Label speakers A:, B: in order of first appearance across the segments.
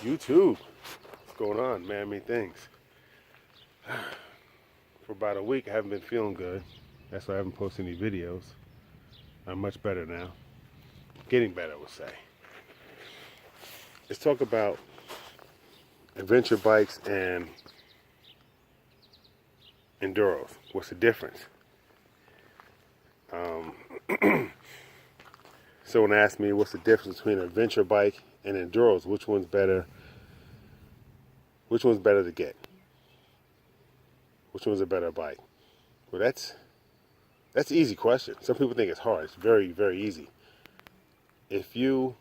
A: YouTube. What's going on, man? Me things. For about a week, I haven't been feeling good. That's why I haven't posted any videos. I'm much better now. Getting better, I would say. Let's talk about adventure bikes and enduros. What's the difference? Someone asked me what's the difference between an adventure bike and enduros. Which one's better? Which one's better to get? Which one's a better bike? Well, that's an easy question. Some people think it's hard. It's very, very easy. If you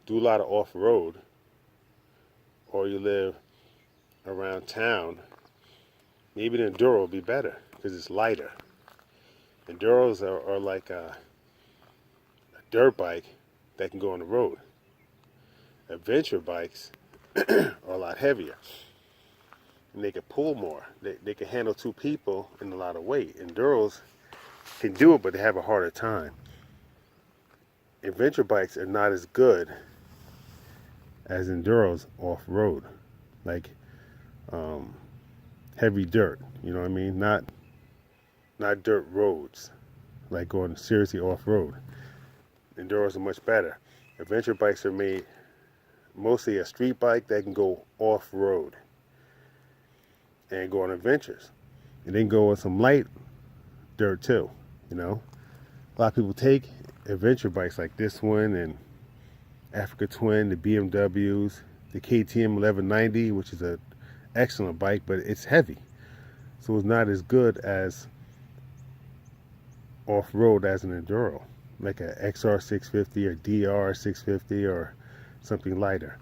A: do a lot of off-road or you live around town, maybe the Enduro will be better because it's lighter. Enduros are like a dirt bike that can go on the road. Adventure bikes are a lot heavier and they can pull more. They can handle two people and a lot of weight. Enduros can do it, but they have a harder time. Adventure bikes are not as good as enduros off-road, like heavy dirt. You know what I mean? Not dirt roads, like going seriously off-road. Enduros are much better. Adventure bikes are made mostly a street bike that can go off-road and go on adventures, and then go on some light dirt too. You know, a lot of people take adventure bikes like this one and Africa Twin, the BMWs, the KTM 1190, which is an excellent bike, but it's heavy, so it's not as good as off-road as an enduro, like a XR650 or DR650 or something lighter.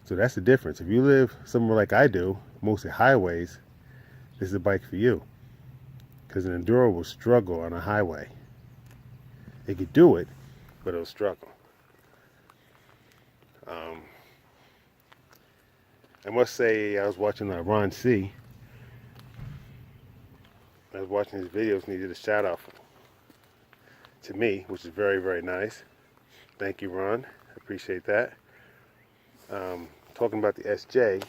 A: So that's the difference. If you live somewhere like I do, mostly highways, this is a bike for you, because an enduro will struggle on a highway. It could do it, but it'll struggle. I must say, I was watching Ron C. I was watching his videos and he did a shout out to me, which is very, very nice. Thank you, Ron. I appreciate that. Talking about the SJ,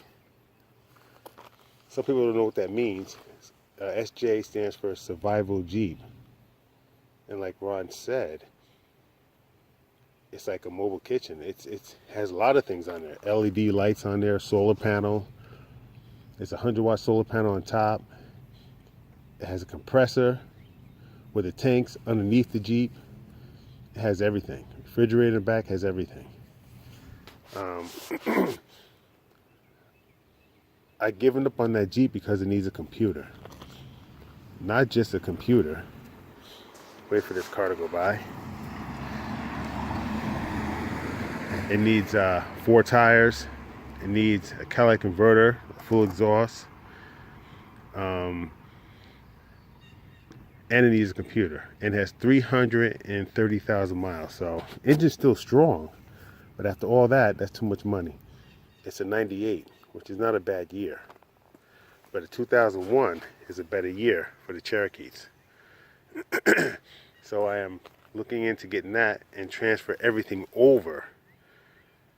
A: some people don't know what that means. SJ stands for Survival Jeep. And like Ron said, it's like a mobile kitchen. It has a lot of things on there. LED lights on there, solar panel. It's a 100-watt solar panel on top. It has a compressor with the tanks underneath the Jeep. It has everything. Refrigerator in the back has everything. I've given up on that Jeep because it needs a computer. Not just a computer. Wait for this car to go by. It needs 4 tires. It needs a Cadillac converter, a full exhaust, and it needs a computer. It has 330,000 miles, so engine's still strong. But after all that, that's too much money. It's a 98, which is not a bad year. But a 2001 is a better year for the Cherokees. So I am looking into getting that and transfer everything over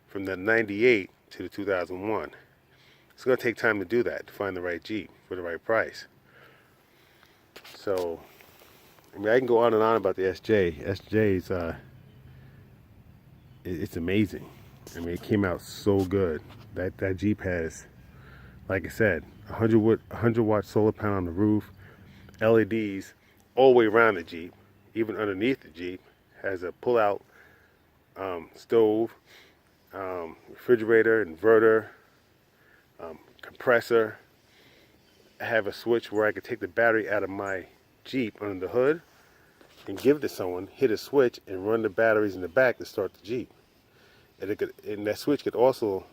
A: from the 98 to the 2001. It's going to take time to do that, to find the right Jeep for the right price. So, I mean, I can go on and on about the SJ. SJ's, it's amazing. I mean, it came out so good. That Jeep has, like I said, 100-watt solar panel on the roof, LEDs all the way around the Jeep, even underneath the Jeep. Has a pull-out stove, refrigerator, inverter, compressor. I have a switch where I could take the battery out of my Jeep under the hood and give it to someone, hit a switch, and run the batteries in the back to start the Jeep. And that switch could also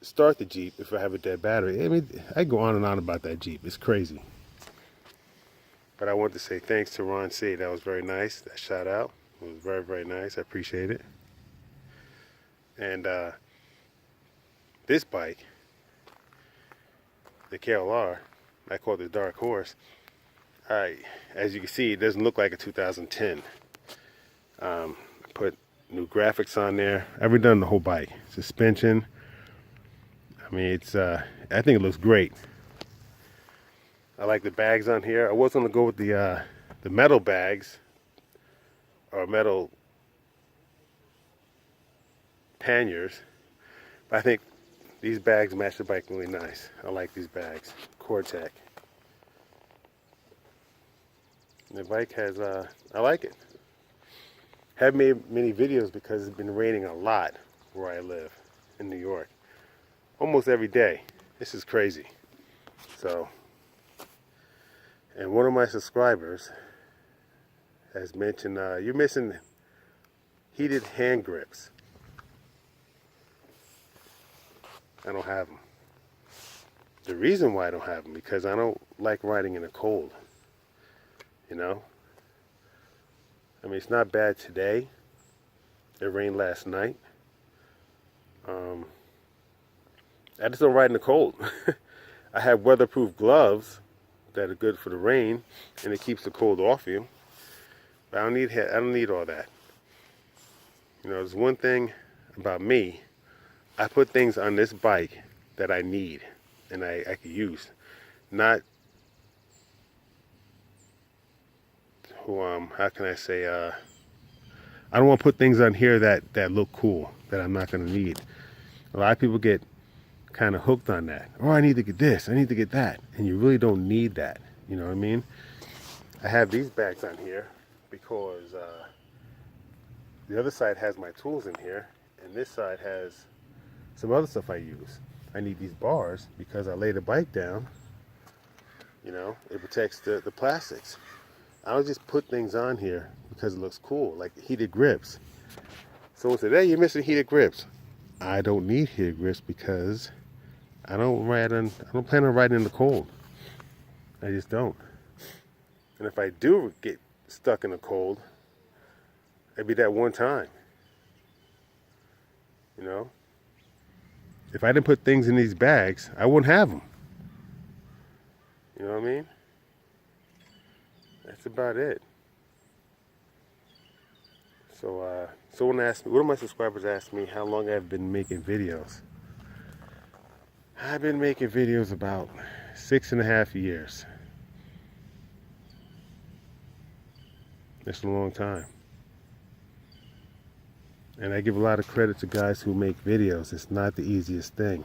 A: start the Jeep if I have a dead battery. I mean, I go on and on about that Jeep. It's crazy. But I want to say thanks to Ron C. That was very nice. That shout out. It was very, very nice. I appreciate it. And this bike, the KLR, I call it the Dark Horse. As you can see, it doesn't look like a 2010. Put new graphics on there. I've redone the whole bike. Suspension. I mean, it's I think it looks great. I like the bags on here. I was gonna go with the metal bags or metal panniers, but I think these bags match the bike really nice. I like these bags. Cortec. The bike has, I like it. Haven't made many videos because it's been raining a lot where I live in New York. Almost every day. This is crazy. So, and one of my subscribers has mentioned, you're missing heated hand grips. I don't have them. The reason why I don't have them, because I don't like riding in the cold. You know? I mean, it's not bad today. It rained last night. I just don't ride in the cold. I have weatherproof gloves that are good for the rain, and it keeps the cold off you. But I don't need all that. You know, there's one thing about me. I put things on this bike that I need and I could use. Not how can I say, I don't want to put things on here that look cool, that I'm not going to need. A lot of people get kind of hooked on that. Oh, I need to get this, I need to get that. And you really don't need that. You know what I mean? I have these bags on here because the other side has my tools in here, and this side has some other stuff I use. I need these bars because I lay the bike down. You know, it protects the plastics. I don't just put things on here because it looks cool, like heated grips. Someone said, hey, you're missing heated grips. I don't need heated grips because I don't plan on riding in the cold. I just don't. And if I do get stuck in the cold, it'd be that one time. You know? If I didn't put things in these bags, I wouldn't have them. You know what I mean? That's about it. So, someone asked me, one of my subscribers asked me how long I've been making videos. I've been making videos about 6.5 years. That's a long time. And I give a lot of credit to guys who make videos. It's not the easiest thing.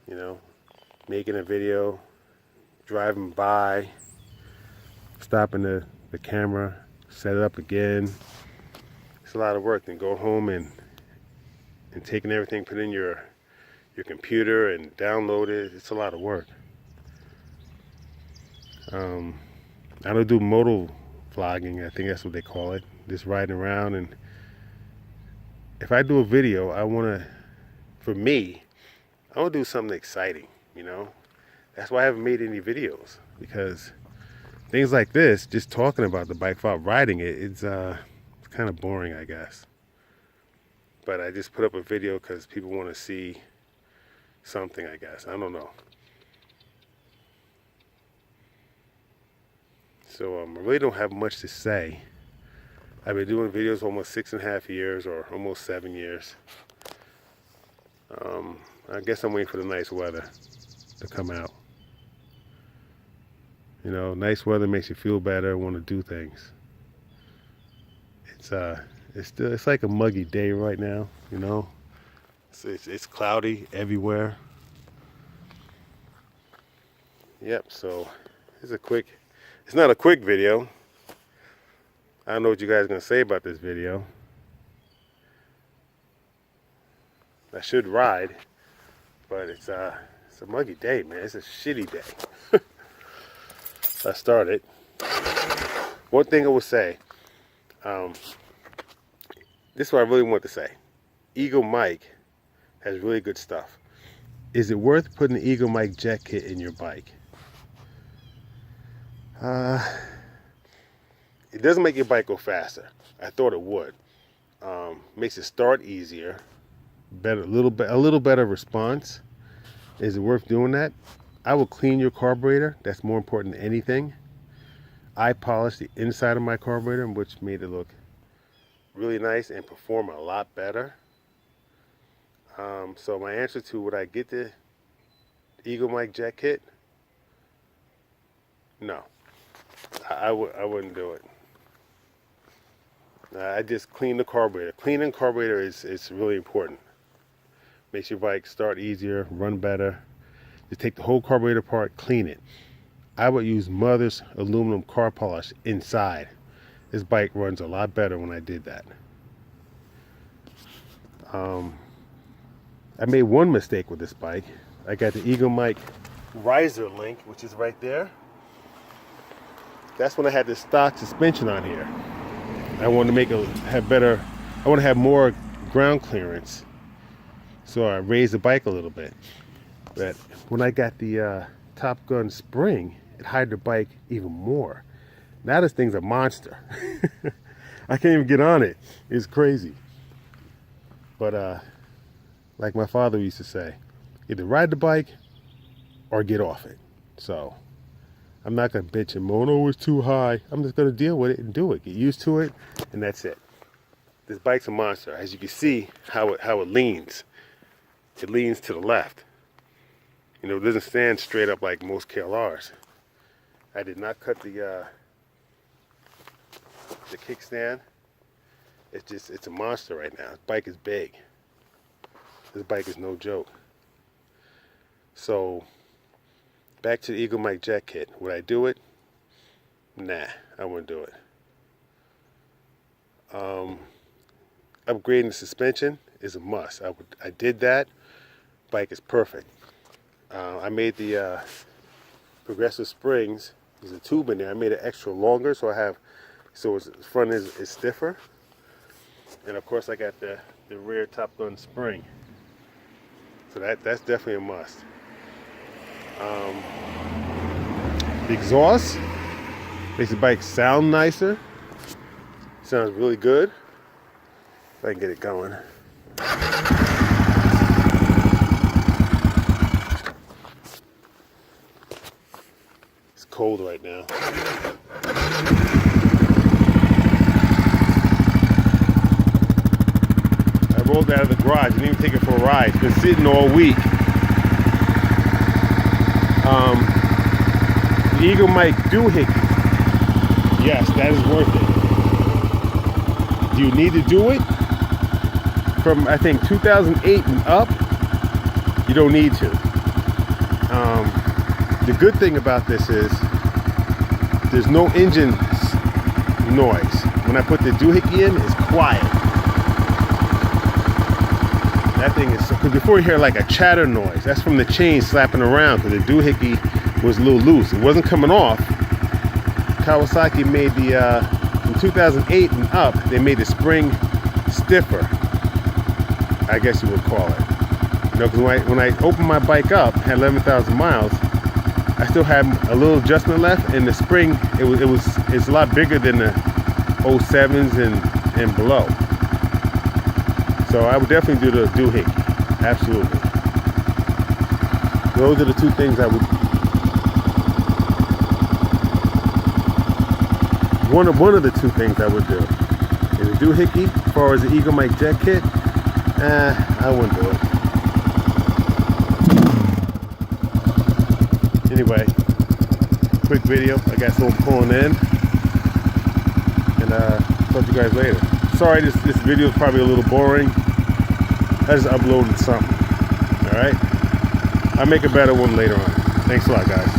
A: You know, making a video, driving by, stopping the camera, set it up again. It's a lot of work. Then go home and taking everything, put in your computer and download it. It's a lot of work. I don't do moto vlogging. I think that's what they call it. Just riding around. And if I do a video, I want to do something exciting, you know. That's why I haven't made any videos, because things like this, just talking about the bike without riding it, it's kind of boring, I guess. But I just put up a video because people want to see something, I guess. I don't know. So I really don't have much to say. I've been doing videos almost 6.5 years, or almost 7 years. I guess I'm waiting for the nice weather to come out. You know, nice weather makes you feel better, want to do things. It's like a muggy day right now, you know. It's cloudy everywhere. Yep, so it's not a quick video. I don't know what you guys are going to say about this video. I should ride, but it's a muggy day, man. It's a shitty day. I started. One thing I will say, this is what I really want to say. Eagle Mike has really good stuff. Is it worth putting the Eagle Mike jet kit in your bike? It doesn't make your bike go faster. I thought it would. Makes it start easier. A little better response. Is it worth doing that? I will clean your carburetor. That's more important than anything. I polished the inside of my carburetor, which made it look really nice and perform a lot better. So my answer to would I get the Eagle Mike Jet Kit? No, I wouldn't do it. I just clean the carburetor. Cleaning carburetor is really important. Makes your bike start easier, run better. Just take the whole carburetor apart, clean it. I would use Mother's aluminum car polish inside. This bike runs a lot better when I did that. I made one mistake with this bike. I got the Eagle Mike riser link, which is right there. That's when I had the stock suspension on here. I wanted to make it have better, I want to have more ground clearance. So I raised the bike a little bit. But when I got the Top Gun spring, it hid the bike even more. Now this thing's a monster. I can't even get on it. It's crazy. But like my father used to say, either ride the bike or get off it. So I'm not going to bitch and moan, oh, it's too high. I'm just going to deal with it and do it. Get used to it, and that's it. This bike's a monster. As you can see how it leans. It leans to the left. You know, it doesn't stand straight up like most KLRs. I did not cut the kickstand. It's a monster right now. This bike is big. This bike is no joke. So, back to the Eagle Mike Jet Kit. Would I do it? Nah, I wouldn't do it. Upgrading the suspension is a must. I did that. Bike is perfect. I made the progressive springs. There's a tube in there. I made it extra longer, so the front is stiffer. And of course, I got the rear Top Gun spring. So that's definitely a must. The exhaust makes the bike sound nicer. Sounds really good. If I can get it going. It's cold right now. I rolled out of the garage, didn't even take it for a ride. It's been sitting all week. The Eagle Mike Doohickey. Yes, that is worth it. Do you need to do it? From, I think, 2008 and up, you don't need to. The good thing about this is there's no engine noise. When I put the doohickey in, it's quiet. That thing is, because before you hear like a chatter noise, that's from the chain slapping around, because the doohickey was a little loose. It wasn't coming off. Kawasaki made from 2008 and up, they made the spring stiffer, I guess you would call it. You know, because when I opened my bike up, had 11,000 miles, I still had a little adjustment left, and the spring, it's a lot bigger than the 07s and below. So I would definitely do the doohickey, absolutely. Those are the two things I would. One of the two things I would do is a doohickey. As far as the Eagle Mike Jet Kit, I wouldn't do it. Anyway, quick video. I got someone pulling in, and talk to you guys later. Sorry, this video is probably a little boring. I just uploaded something. All right, I'll make a better one later on. Thanks a lot, guys.